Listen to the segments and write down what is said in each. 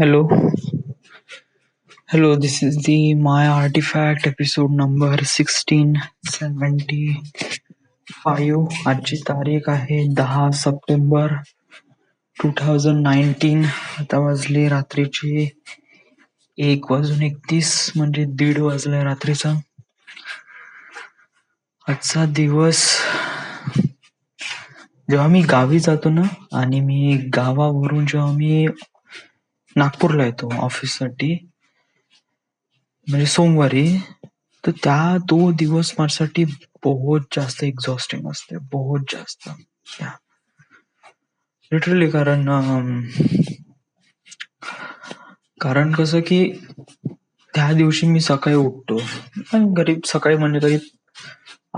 Hello, hello. This is the My Artifact episode number 1675. आजची तारीख आहे 10 सप्टेंबर 2019. आता वाजले रात्रीचे 1:31 म्हणजे 1:30 वाजला रात्रीचा. आजचा दिवस जेव्हा मी गावी जातो ना आणि मी गावावरून जेव्हा मी नागपूरला येतो ऑफिससाठी म्हणजे सोमवारी, तर तो दिवस माझ्यासाठी बहुत जास्त एक्झॉस्टिंग असते, बहुत जास्त. लिटरली कारण कसं की त्या दिवशी मी सकाळी उठतो आणि सकाळी म्हणजे करीब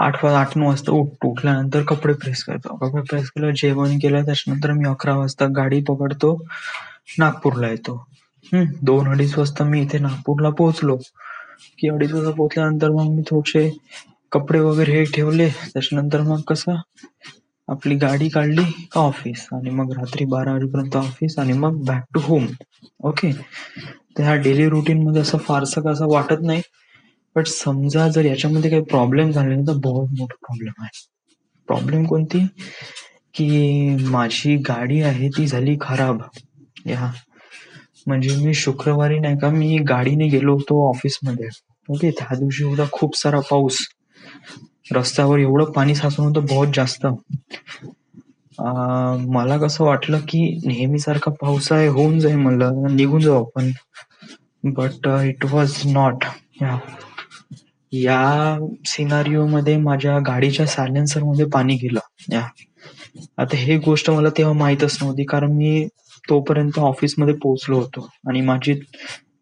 8-9 वाजता उठल्यानंतर कपडे प्रेस केलं, जेवण केलं, त्याच्यानंतर मी 11 वाजता गाडी पकडतो, नागपूरला येतो. 2-2:30 वाजता मी इथे नागपूरला पोहोचलो की 2:30 वाजता पोहोचल्यानंतर मग मी थोडेसे कपडे वगैरे हे ठेवले, त्याच्यानंतर मग कसं आपली गाडी काढली का ऑफिस, आणि मग रात्री 12 वाजेपर्यंत ऑफिस आणि मग बॅक टू होम. ओके, तर ह्या डेली रुटीन मध्ये असं फारसं कसं वाटत नाही, बट समजा जर याच्यामध्ये काही प्रॉब्लेम झाले तर बहुत मोठा प्रॉब्लेम आहे. प्रॉब्लेम कोणती की माझी गाडी आहे ती झाली खराब. म्हणजे मी शुक्रवारी नाही का मी गाडीने गेलो होतो ऑफिसमध्ये. ओके, त्या दिवशी होता खूप सारा पाऊस, रस्त्यावर एवढं पाणी साचून होतं बहुत जास्त. मला कसं वाटलं की नेहमीसारखा पाऊस आहे, होऊन जाईल, म्हणलं निघून जाऊ आपण, बट इट वॉज नॉट. या सिनारिओ मध्ये माझ्या गाडीच्या सायलेन्सर मध्ये पाणी गेलं. आता हे गोष्ट मला तेव्हा माहीतच नव्हती, कारण मी तोपर्यंत ऑफिसमध्ये पोहोचलो होतो आणि माझी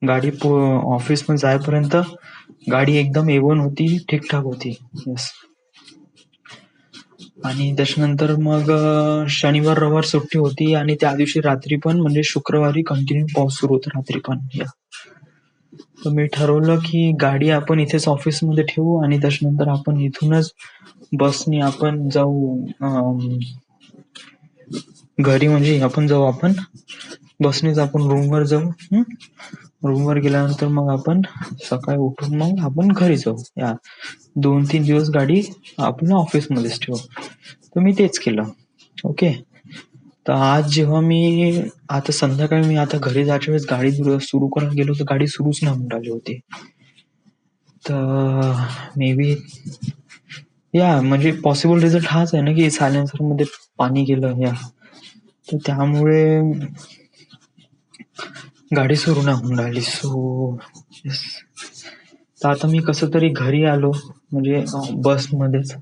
गाडी ऑफिसमध्ये जायपर्यंत गाडी एकदम A1 होती, ठीकठाक होती. येस. आणि त्याच्यानंतर मग शनिवार रविवार सुट्टी होती आणि त्या दिवशी रात्री पण, म्हणजे शुक्रवारी कंटिन्यू पाऊस सुरू होता रात्री पण. तर मी ठरवलं की गाडी आपण इथेच ऑफिसमध्ये ठेवू आणि त्याच्यानंतर आपण इथूनच बसने आपण जाऊ घरी, म्हणजे आपण बसनेच आपण रूमवर जाऊ. रूमवर गेल्यानंतर मग आपण सकाळी उठून मग आपण घरी जाऊ. 2-3 दिवस गाडी आपण ऑफिसमध्येच ठेवू. तर मी तेच केलं. ओके, तर आज जेव्हा आता संध्याकाळी मी आता घरी जायच्या वेळेस गाडी सुरू करायला गेलो तर गाडी सुरूच नाही होऊन राहिली होती. तर मे बी म्हणजे पॉसिबल रिझल्ट हाच आहे ना की सायलेन्सर मध्ये पाणी गेलं. तर त्यामुळे गाडी सुरू नाही होऊन राहिली. सो तर आता मी कसं तरी घरी आलो, म्हणजे बसमध्येच.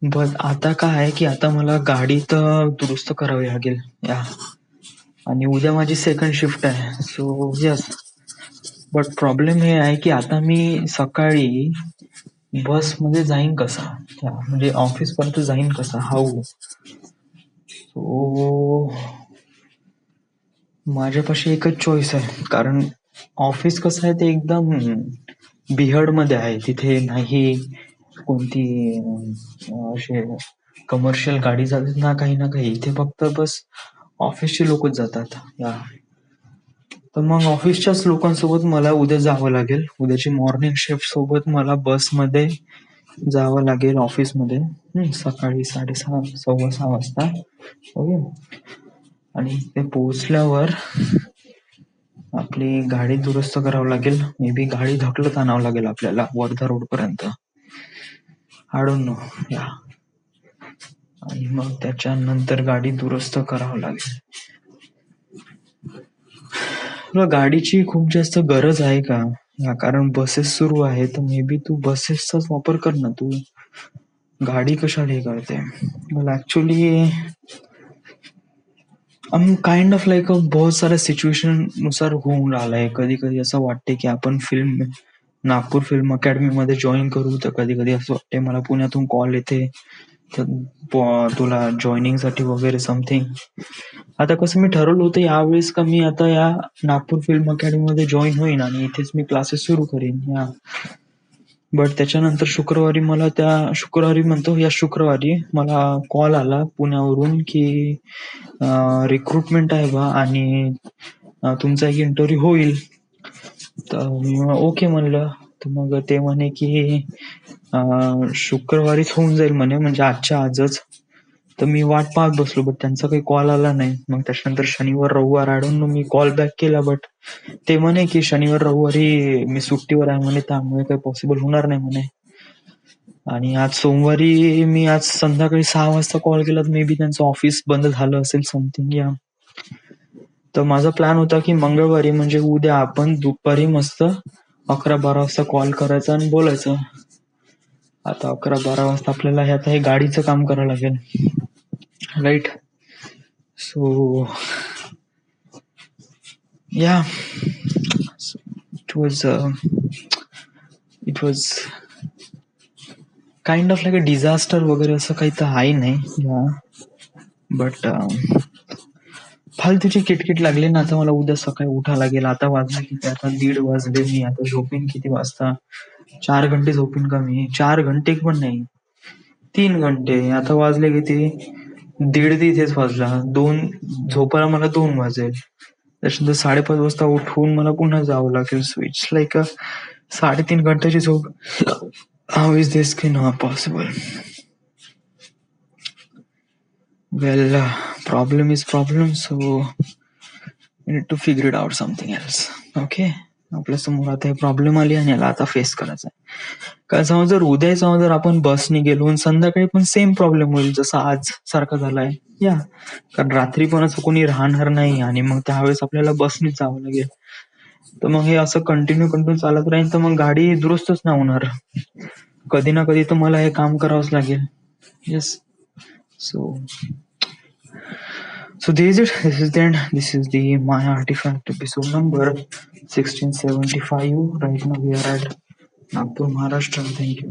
बट आता काय आहे की आता मला गाडी तर दुरुस्त करावी लागेल आणि उद्या माझी सेकंड शिफ्ट आहे. सो यस, बट प्रॉब्लेम हे आहे की आता मी सकाळी बसमध्ये जाईन कसा, म्हणजे ऑफिस पर्यंत जाईन कसा, हाऊ. सो माझ्यापाशी एकच चॉईस आहे, कारण ऑफिस कसं आहे ते एकदम बिहड मध्ये आहे. तिथे नाही कोणती असे कमर्शियल गाडी जातात ना काही. इथे फक्त बस ऑफिसचे लोकच जातात. तर मग ऑफिसच्याच लोकांसोबत मला उद्या जावं लागेल. उद्याची मॉर्निंग शिफ्ट सोबत मला बसमध्ये जावं लागेल ऑफिसमध्ये सकाळी 6:30-6:15 वाजता. ओके, आणि ते पोहोचल्यावर आपली गाडी दुरुस्त करावं लागेल. मे बी गाडी ढकलत आणावं लागेल आपल्याला वर्धा रोड पर्यंत, आय डोंट नो. आणि मग त्याच्यानंतर गाडी दुरुस्त करावं लागेल. तुला गाडीची खूप जास्त गरज आहे का? कारण बसेस सुरू आहे, तर मे बी तू बसेसचाच वापर कर ना. तू गाडी कशाला हे करते? मला ऍक्च्युली काइंड ऑफ लाईक बहुत साऱ्या सिच्युएशन नुसार होऊन राहिलाय. कधी असं वाटते की आपण नागपूर फिल्म अकॅडमी मध्ये जॉईन करू, तर कधी असं वाटते मला पुण्यातून कॉल येते तुला जॉईनिंग साठी वगैरे समथिंग. आता कसं मी ठरवलं होतं यावेळेस का मी आता या नागपूर फिल्म अकॅडमी मध्ये जॉईन होईन आणि इथेच मी क्लासेस सुरू करीन. बट त्याच्यानंतर शुक्रवारी मला कॉल आला पुण्यावरून की रिक्रुटमेंट आहे बा, आणि तुमचा एक इंटरव्ह्यू होईल. तर मी ओके म्हणलं. तर मग ते म्हणे की शुक्रवारीच होऊन जाईल म्हणे, म्हणजे आजच्या आजच. तर मी वाट पाहत बसलो, बट त्यांचा काही कॉल आला नाही. मग त्याच्यानंतर शनिवार रविवार आढळून मी कॉल बॅक केला, बट ते म्हणे की शनिवार रविवारी मी सुट्टीवर आहे म्हणे, त्यामुळे काही पॉसिबल होणार नाही म्हणे. आणि आज सोमवारी मी आज संध्याकाळी 6 वाजता कॉल केला, तर मे बी त्यांचं ऑफिस बंद झालं असेल समथिंग या. तर माझा प्लॅन होता की मंगळवारी म्हणजे उद्या आपण दुपारी मस्त 11-12 वाजता कॉल करायचा आणि बोलायचं. आता 11-12 वाजता आपल्याला आता हे गाडीचं काम करावं लागेल, राईट? सो या, it was kind of like a disaster वगैरे असं काही तर आहे नाही या. बट फालतूची किटकिट लागली ना. आता मला उद्या सकाळी उठा लागेल. आता वाजले किती? आता 1:30 वाजले. मी आता झोपेन किती वाजता? 4 घंटे झोपेन का मी? 4 घंटे पण नाही, 3 घंटे. आता वाजले किती? 1:30 तिथेच वाजला. 2 झोपायला मला 2 वाजेल. त्याच्यानंतर 5:30 वाजता उठून मला पुन्हा जावं लागेल. सो इट्स लाईक 3.5 घंट्याची झोप. How is this not possible? Well, problem is problem, so we need to figure it out something else. Okay, आपल्या समोर आता हे प्रॉब्लेम आली आणि याला आता फेस करायचा आहे. काय समज जर उद्या समज जर आपण बसने गेलो आणि संध्याकाळी पण सेम प्रॉब्लेम होईल जसा आज सारखा झालाय या. कारण रात्री पण असं कोणी राहणार नाही आणि मग त्यावेळेस आपल्याला बसनेच जावं लागेल. तर मग हे असं कंटिन्यू चालत राहील तर मग गाडी दुरुस्तच नाही होणार. कधी ना कधी तर मला हे काम करावंच लागेल. Yes. So this is it. This is the end. This is the My Artifact episode number 1675. Right now we are at Nagpur, Maharashtra. Thank you.